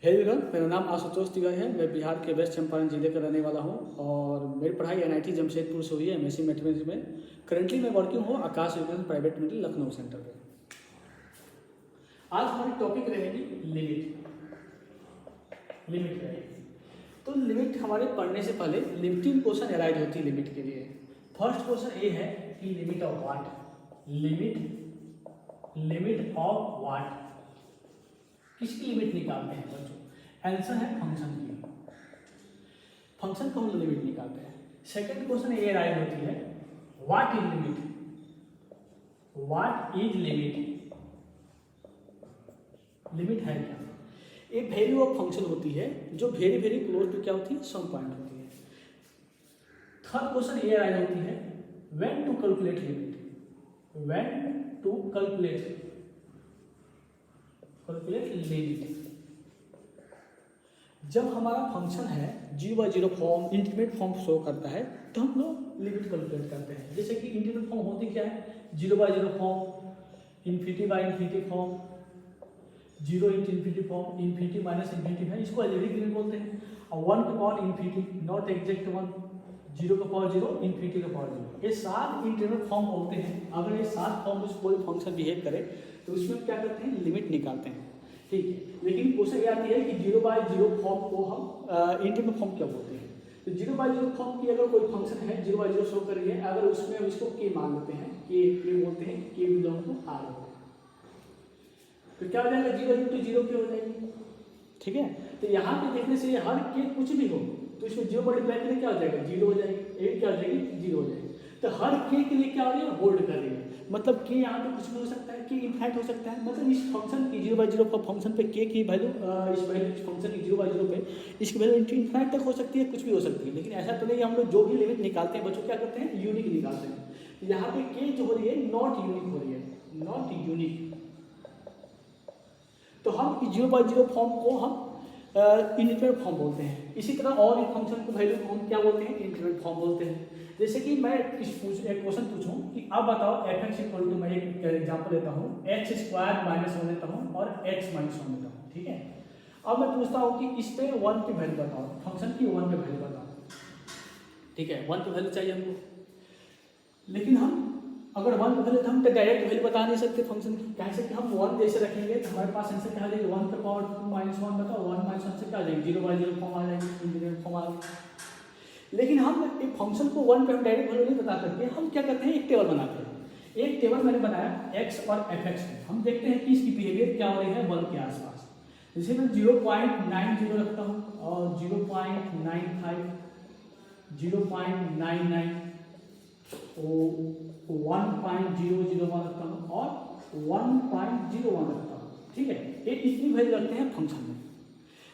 Hello everyone, मेरा नाम आशुतोष तिवारी है। मैं बिहार के वेस्ट चंपारण जिले का रहने वाला हूं और मेरी पढ़ाई एनआईटी जमशेदपुर से हुई है, एमएससी मैथमेटिक्स में। करंटली मैं वर्किंग हूं Aakash education private limited Lucknow centre पे। आज हमारी टॉपिक रहेगी लिमिट रहेगी। तो लिमिट हमारे पढ़ने से पहले लिमिटिंग क्वेश्चन अराइज होती है लिमिट के लिए। फर्स्ट क्वेश्चन ये है कि limit of what, limit of what, किसकी लिमिट निकालते हैं बच्चों? आंसर है फंक्शन की। फंक्शन को हम लिमिट निकालते हैं। सेकंड क्वेश्चन ये राइट होती है what is limit, what is limit, limit है क्या? ये वैल्यू ऑफ फंक्शन होती है जो वेरी वेरी क्लोज टू क्या होती है, सम पॉइंट होती है। थर्ड क्वेश्चन ये राइट होती है when to calculate limit, when to calculate limit. जब हमारा फंक्शन है 0/0 फॉर्म, इंटीग्रेट फॉर्म शो करता है तो हम लोग लिमिट कैलकुलेट करते हैं। जैसे कि इंटीग्रेट फॉर्म होती क्या है, 0/0 form, infinity form, 0 × infinity form, infinity minus infinity है, इसको अलजेब्रिक लिमिट बोलते हैं। और 1 के पावर इन्फिनिटी, नॉट एग्जैक्ट 1, 0 के पावर 0, इन्फिनिटी के पावर 0, ये 7 इंटीग्रेट फॉर्म बोलते हैं। अगर ये 7 फॉर्म में कोई फंक्शन बिहेव करे तो उसमें क्या करते हैं, लिमिट निकालते हैं। ठीक है, लेकिन क्वेश्चन ये आती है कि 0/0 फॉर्म को हम इंटीग्रल फॉर्म क्या बोलते हैं? तो 0/0 फॉर्म की अगर कोई फंक्शन है 0/0 शो कर रही है, अगर उसमें हम इसको के मान लेते हैं, के बोलते हैं, के बिलोंग टू आर, तो क्या हो जाएगा, 0 × 0 के हो जाएगी। ठीक है, तो यहाँ पे देखने से हर के कुछ भी हो तो इसमें 0 मल्टीप्लाई करें क्या हो जाएगा, 0 हो जाएगी, 1 क्या हो जाएगी, 0 हो जाएगी। तो हर के लिए क्या हो रही है, होल्ड कर रही है। मतलब के यहाँ पे कुछ भी हो सकता है, के इनफाइनाइट हो सकता है। मतलब इस फंक्शन की 0/0 फंक्शन पे के की वैल्यू, इस फंक्शन की 0/0 पे इसकी वैल्यू इनफाइनाइट तक हो सकती है, कुछ भी हो सकती है। लेकिन ऐसा तो नहीं, हम लोग जो भी लिमिट निकालते हैं बच्चों क्या करते हैं, यूनिक निकालते हैं। यहाँ पे के जो हो रही है नॉट यूनिक हो रही है, नॉट यूनिक। तो हम 0/0 फॉर्म को हम इंटीग्रेट फॉर्म बोलते हैं। इसी तरह और एक फंक्शन को वैल्यू को हम क्या बोलते हैं, इंटीग्रेट फॉर्म बोलते हैं। जैसे कि मैं एक क्वेश्चन पूछूं कि अब बताओ fx इक्वल टू, मैं एक एग्जांपल लेता हूं, x² -1 लेता हूं और x - 1 लेता हूं। ठीक है, अब मैं पूछता हूं कि इस पे 1 की वैल्यू बताओ, फंक्शन की 1 पे वैल्यू बताओ। ठीक है, 1 की वैल्यू चाहिए हमको, लेकिन हम अगर 1 की वैल्यू तो हम तो डायरेक्ट वैल्यू बता नहीं सकते फंक्शन की। कैसे कि हम 1 जैसे रखेंगे तो हमारे पास आंसर क्या आ जाएगी, 1 के पावर 2 - 1 बताओ, 1 - 1 से क्या आ जाएगी, 0/0 फॉर्म आ जाएगी, इंटीग्रेट फॉर्म आ जाएगी। लेकिन हम एक फंक्शन को 1 पे हम डायरेक्ट वैल्यू नहीं बता करके हम क्या करते हैं, एक टेबल बनाते हैं। एक टेबल मैंने बनाया x और fx में, हम देखते हैं कि इसकी बिहेवियर क्या हो रही है 1 के आसपास। जैसे मैं 0.90 रखता हूँ और 0.95, 0.99 और 1.001 रखता हूँ और 1.01 रखता हूँ। ठीक है, ये इतनी वैल्यू रखते हैं फंक्शन में।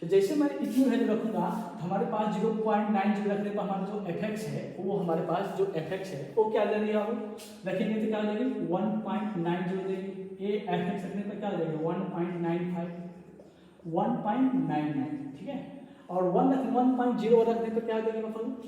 तो जैसे मैं इतनी वैल्यू रखूंगा तो हमारे पास 0.90 रखने पर हमारा जो fx है वो, हमारे पास जो fx है वो क्या ले लिया, हम रखेंगे तो क्या हो जाएगी 1.90 देगी। ये fx रखने पर क्या हो जाएगा 1.95, 1.99। ठीक है, और 1.0 रखने पर क्या देगी, मतलब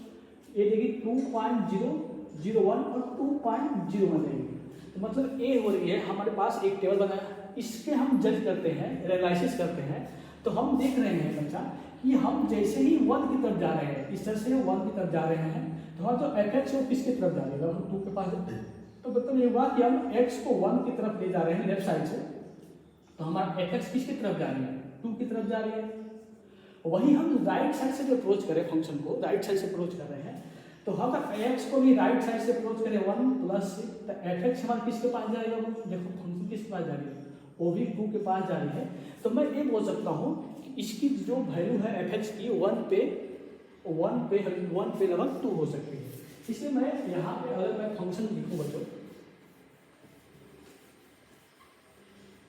ये देगी 2.001 और 2.01 देगी। तो मतलब ये हो रही है, हमारे पास एक टेबल बनाया, इसके हम जज करते हैं, एनालिसिस करते हैं। तो हम देख रहे हैं बच्चा कि हम जैसे ही 1 की तरफ जा रहे हैं, इस तरह से 1 की तरफ जा रहे हैं, तो हमारा जो fx है वो किसकी तरफ जा रही है, 2 के पास। तो मतलब ये हुआ कि हम x को 1 की तरफ ले जा रहे हैं लेफ्ट साइड से, तो हमारा fx किसकी तरफ जा रही है, 2 की तरफ जा रही है। वही हम राइट साइड से जो अप्रोच करें फंक्शन को, राइट साइड से अप्रोच कर रहे हैं, तो हम x को भी राइट साइड से अप्रोच करें 1 + 6, तो fx हमारा किसके पास जाएगा, देखो फंक्शन किसके पास जा रही है, वो भी 2 के पास जा रही है। तो मैं ये बोल सकता हूँ कि इसकी जो वैल्यू है fx की 1 पे लगभग 2 हो सकती है। इसलिए मैं यहाँ पे अगर मैं फंक्शन लिखूँ बच्चों,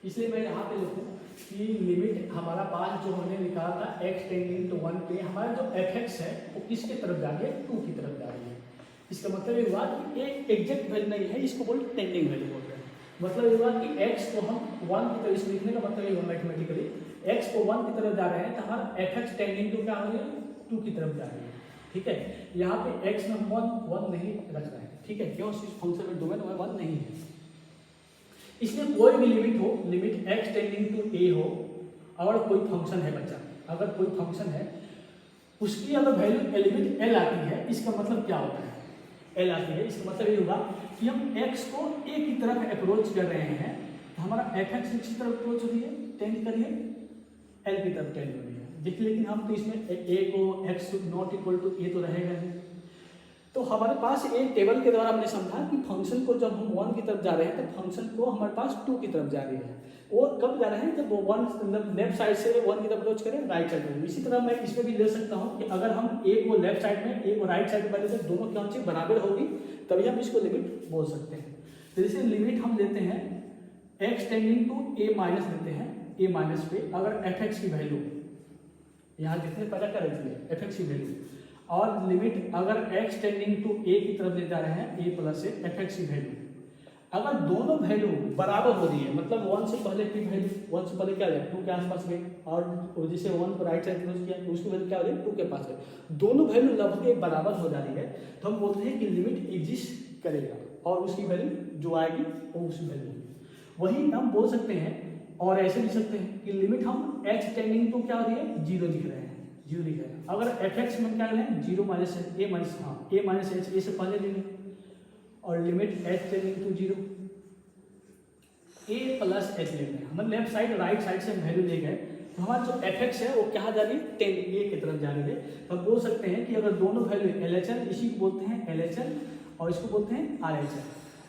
इसलिए मैं यहाँ पे लिखूँ कि लिमिट हमारा पास जो हमने निकाला था x टेंडिंग टू 1 पे, हमारा जो fx है वो किसके तरफ जा रही है, 2 की तरफ जा रही है। इसका मतलब ये हुआ कि एक एग्जैक्ट वैल्यू नहीं है, इसको बोलते टेंडिंग वैल्यू बोलते हैं। मतलब ये हुआ कि x को हम 1 की तरफ, इसको लिखने का मतलब ये हुआ मैथमेटिकली, x को 1 की तरफ जा रहे हैं तो हमारा fx टेंडिंग टू क्या हो रही है, 2 की तरफ जा रही है। ठीक है, यहाँ पे x में 1 नहीं रख रहे हैं। ठीक है, क्यों, इस फंक्शन में डोमेन में 1 नहीं है। इसलिए कोई भी लिमिट हो, limit x tending to a हो और कोई फंक्शन है बच्चा, अगर कोई फंक्शन है उसकी अगर वैल्यू लिमिट एल आती है, इसका मतलब क्या होता है, एल आती है, इसका मतलब ये होगा कि हम एक्स को ए की तरफ अप्रोच कर रहे हैं, तो हमारा एफ एक्स की तरफ अप्रोच हो रही है, टेंड करिए एल की तरफ टेंड हो रही है। देखिए लेकिन हम तो इसमें ए को एक्स नॉट इक्वल टू ए तो रहेगा नहीं, तो हमारे पास एक टेबल के द्वारा हमने समझा कि फंक्शन को जब हम 1 की तरफ जा रहे हैं तो फंक्शन को हमारे पास 2 की तरफ जा रही है। वो कब जा रहे हैं, जब वो 1 लेफ्ट साइड से 1 की तरफ अप्रोच करें, राइट साइड में। इसी तरह मैं इसमें भी ले सकता हूँ कि अगर हम ए को लेफ्ट साइड में, ए को राइट साइड में बने तो दोनों क्या होनी बराबर होगी, तभी हम इसको लिमिट बोल सकते हैं। तो जैसे लिमिट हम लेते हैं x tending to a minus लेते हैं, ए माइनस पे अगर एफ एक्स की वैल्यू यहाँ कितने पता कर रहे थे एफ एक्स की वैल्यू, और लिमिट अगर x टेंडिंग टू a की तरफ ले जा रहे हैं a प्लस से एफ एक्स की वैल्यू, अगर दोनों वैल्यू बराबर हो रही है, मतलब 1 से पहले की वैल्यू 1 से पहले क्या है 2 के आसपास गए, और जैसे 1 को राइट साइड क्लोज किया तो उसकी वैल्यू क्या हो रही है 2 के पास है, दोनों वैल्यू लगभग एक बराबर हो जा रही है, तो हम बोलते हैं कि लिमिट एग्जिस्ट करेगा और उसकी वैल्यू जो आएगी वो उसकी वैल्यू होगी। वही हम बोल सकते हैं और ऐसे लिख सकते हैं कि लिमिट हम h टेंडिंग टू क्या हो रही है 0 लिख रहे हैं, 0 लिख रहे हैं। अगर एफ एक्स में क्या लें 0 minus a minus a minus h, a से पहले ले लें, और limit h tending to 0 a plus h ले लें। हम लेफ्ट साइड राइट साइड से वैल्यू ले गए, तो हमारा जो एफ एक्स है वो क्या जा रही है 10 ए की तरफ जा रही है। तो हम बोल सकते हैं कि अगर दोनों वैल्यू एल एच एल, इसी को बोलते हैं एल एच एल और इसको बोलते हैं आर एच एल,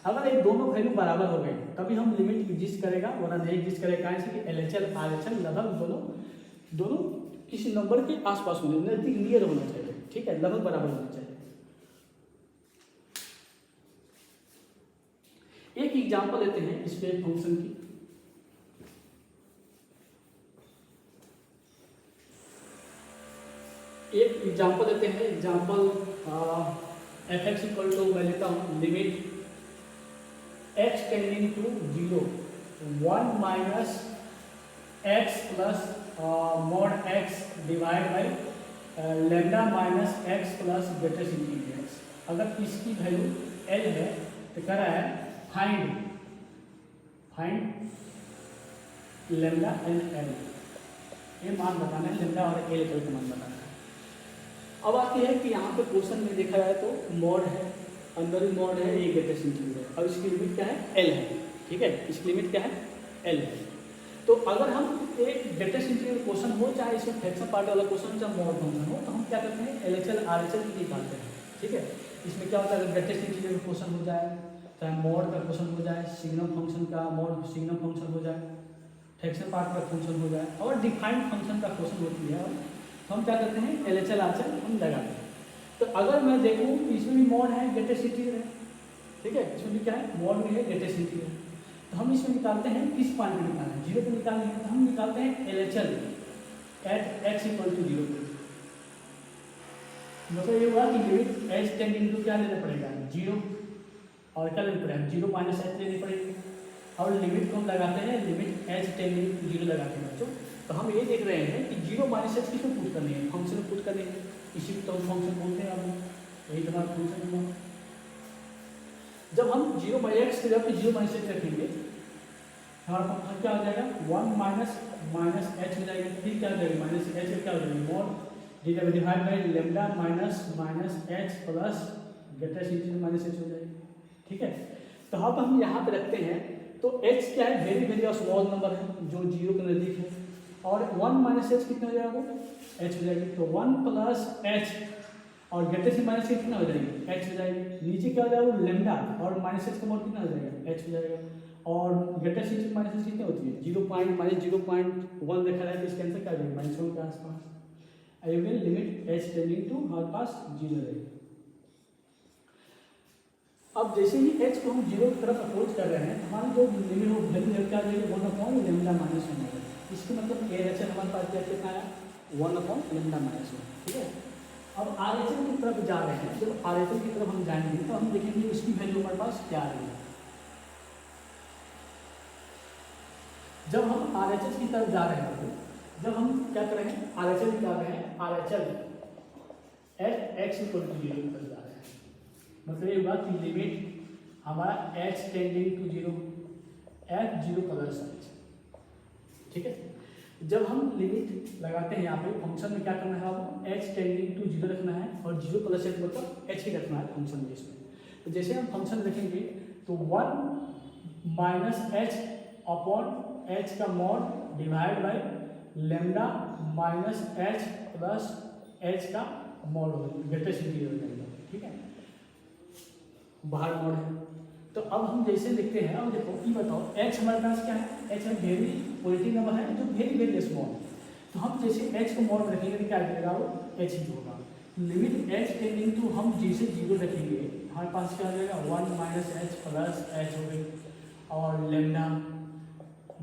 अगर ये दोनों वैल्यू बराबर हो गए तभी हम लिमिट एग्जिस्ट करेगा, वरना नहीं एग्जिस्ट करेगा। ऐसे कि L H L R H L लगभग दोनों किसी नंबर के आसपास होने, नजदीक नियर होना चाहिए, ठीक है, लगभग बराबर होना चाहिए। एक एग्जांपल लेते हैं इस पे फंक्शन की। एक एग्जांपल लेते हैं, example f x equal to मैं लेता हूं limit x tending to 0 1 minus x plus mod x divide by lambda minus x plus greatest integral x। अगर इसकी वैल्यू l है तो कह रहा है फाइंड लेमडा एंड l, ये मान बताना है, लेमडा और l का मान बताना है। अब आती है कि यहाँ पे क्वेश्चन में देखा जाए तो मॉड है, अंदर भी मॉड है, ये ग्रेटेस्ट इंटीग्रल है, और इसकी लिमिट क्या है l है, ठीक है, इसकी लिमिट क्या है l है। तो अगर हम एक ग्रेटेस्ट इंटीग्रल क्वेश्चन हो, चाहे इसमें फ्रैक्शन पार्ट वाला क्वेश्चन, चाहे मॉड फंक्शन हो, तो हम क्या करते हैं एलएचएल आरएचएल की निकालते हैं, ठीक है। इसमें क्या होता है, ग्रेटेस्ट इंटीग्रल क्वेश्चन हो जाए, चाहे मॉड का क्वेश्चन हो जाए, सिग्नम फंक्शन का मॉड सिग्नम फंक्शन हो जाए, फ्रैक्शन पार्ट का फंक्शन हो जाए, और डिफाइंड फंक्शन का क्वेश्चन होती है, तो हम क्या करते हैं एलएचएल आरएचएल हम लगाते हैं। तो अगर मैं देखूँ इसमें भी मॉड है, ग्रेटेस्ट इंटीग्रल है, ठीक है, इसमें भी क्या है मॉड भी है, ग्रेटेस्ट इंटीग्रल, तो हम इसमें निकालते हैं किस पॉइंट पे निकालना है, 0 पे निकालना है, तो हम निकालते हैं LHL at x equal to 0 पे। मतलब ये हुआ कि लिमिट एच टेंडिंग टू क्या लेना पड़ेगा 0, और क्या लेना पड़ेगा 0 माइनस एच लेनी पड़ेगी, और लिमिट को हम लगाते हैं लिमिट एच टेंडिंग टू 0 लगाते हैं बच्चों। तो हम ये देख रहे हैं कि 0 माइनस एच किसमें पुट करनी है, फंक्शन में पुट करनी है, इसी को तो हम फंक्शन बोलते हैं। अब यही तुम्हारा फंक्शन हुआ। जब हम 0 बाई एक्स की जगह 0 माइनस एच रखेंगे, हमारा फंक्शन क्या हो जाएगा 1 माइनस एच हो जाएगा, फिर क्या हो जाएगा माइनस एच क्या हो जाएगा mod divide by lambda minus H plus greatest integral minus H हो जाएगा, ठीक है। तो अब हम यहाँ पे रखते हैं, तो एच क्या है वेरी वेरी स्मॉल नंबर है जो 0 के नज़दीक है, और 1 माइनस एच कितना हो जाएगा एच हो जाएगी, तो 1 प्लस एच और ग्रेटेस्ट माइनस एच कितना हो जाएगी एच हो जाएगी, नीचे क्या हो जाएगा लेमडा और माइनस एच का मॉड कितना हो जाएगा एच हो जाएगा, और ग्रेटेस्ट इंटीग्रल माइनस एच कितनी होती है 0.1 देखा जाए तो इसके आंसर क्या हो जाएगा -1 के आसपास। Again limit h tending to हमारे पास 0 रहेगी। अब जैसे ही एच को हम 0 की तरफ अप्रोच कर रहे हैं, हमारी जो लिमिट हो वैल्यू क्या हो जाएगी 1/, लेमडा माइनस 1 होगा। इसका मतलब ए एच हमारे पास क्या कितना आया 1/, लेमडा माइनस 1, ठीक है। अब आर एच एल की तरफ जा रहे हैं, जब आर एच एल की तरफ हम जाएंगे तो हम देखेंगे उसकी वैल्यू हमारे पास क्या आ रही है। जब हम आर एच एल की तरफ जा रहे हैं, जब हम क्या कर रहे हैं आर एच एल निकाल रहे हैं, R H L at x equal to 0 की तरफ जा रहे हैं, मतलब ये हुआ कि लिमिट हमारा h tending to 0 at 0 plus h, ठीक है। जब हम लिमिट लगाते हैं यहाँ पे फंक्शन में क्या करना है आपको h टेंडिंग टू 0 रखना है और 0 प्लस h मतलब h ही रखना है फंक्शन में इसमें। तो जैसे हम फंक्शन रखेंगे तो 1 माइनस एच अपॉन एच का mod divide by lambda minus H plus H का मॉड हो ग्रेटेस्ट इंटीजर हो जाएगा, ठीक है, बाहर मॉड है। तो अब हम जैसे लिखते हैं, अब देखो ये बताओ h हमारे पास क्या है, h है वेरी पॉजिटिव नंबर है जो वेरी वेरी स्मॉल। तो हम जैसे h को मॉड रखेंगे तो क्या करेगा वो h ही होगा। लिमिट h टेंडिंग टू हम जैसे 0 रखेंगे हमारे पास क्या आ जाएगा 1 माइनस एच प्लस एच हो गई और lambda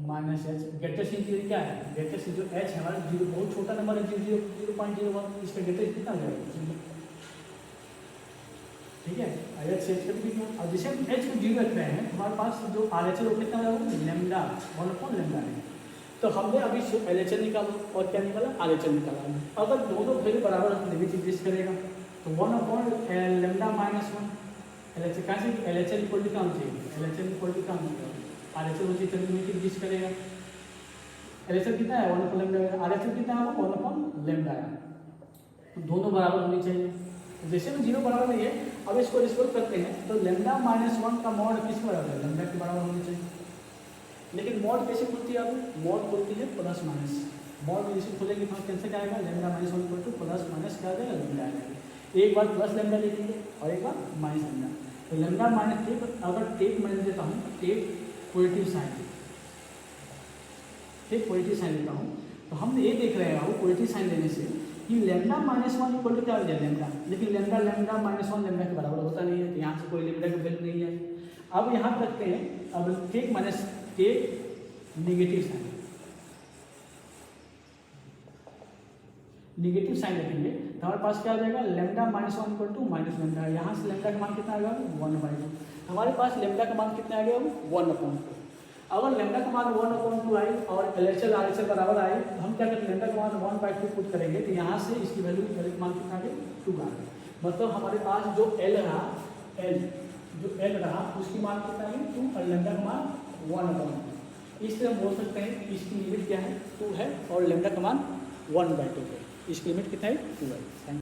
minus H greatest integer क्या है, ग्रेटेस्ट जो h है हमारा 0 बहुत छोटा नंबर है 0.01, इसका ग्रेटेस्ट कितना हो जाएगा, ठीक है। एच एच कर दिया। और जैसे हम एच को 0 रख रहे हैं हमारे पास जो आर एच एल वो कितना है लेमडा 1/λ है। तो हमने अभी एल एच एल निकाला और क्या निकाला आर एच एल निकाला। अगर दोनों वैल्यू बराबर है तो लिमिट इंक्रीज करेगा तो 1/λ माइनस 1 एल एच एल कहाँ से L H L equal to क्या होना चाहिए, L H L equal to क्या होना चाहिए आर एच एल होनी चाहिए, लिमिट इंक्रीज करेगा। एल एच एल कितना है 1/λ, आर एच एल कितना है 1/λ है, तो दोनों बराबर होनी चाहिए। जैसे में 0 बराबर नहीं है, अब इसको रिस्पेक्ट करते हैं तो लेमडा माइनस 1 का मॉड किसके बराबर है, लेमडा के बराबर होनी चाहिए। लेकिन मॉड कैसे खुलती है, अब मॉड खुलती है प्लस माइनस, मॉड जैसे खुलेगी तो कैसे क्या आएगा lambda minus 1 equal two plus minus क्या आ जाएगा लेमडा आ जाएगा। एक बार प्लस लेमडा लिखेंगे और एक बार माइनस लेमडा। तो लेमडा माइनस टेप, अगर टेप मैं देता हूँ टेप पॉजिटिव साइन, टेप पॉजिटिव साइन देता हूँ तो हम ये देख रहे हैं पॉजिटिव साइन देने से कि लेमडा माइनस 1 इक्वल टू क्या हो जाए लेमडा, लेकिन लेमडा माइनस 1 लेमडा के बराबर होता नहीं है, तो यहाँ से कोई लेमडा की वैल्यू नहीं है। अब यहाँ रखते हैं, अब take minus take negative sign, negative sign रखेंगे तो हमारे पास क्या आ जाएगा lambda minus 1 equal to minus lambda. यहाँ से लेमडा का मान कितना आ गया 1/2, हमारे पास लेमडा का मान कितना आ गया 1/2। अगर लेमडा का मान 1/2 आई और L H L R H L बराबर आए तो हम क्या करेंगे लेमडा का मान 1/2 पुट करेंगे तो यहाँ से इसकी वैल्यू मान कितना आ गया 2 आ गया। मतलब हमारे पास जो एल रहा एल रहा उसकी मान कितना है 2 और लेमडा का मान 1/2। इस तरह हम बोल सकते हैं कि इसकी लिमिट क्या है 2 है और लेमडा का मान 1/2 है, इसकी लिमिट कितना है 2 है।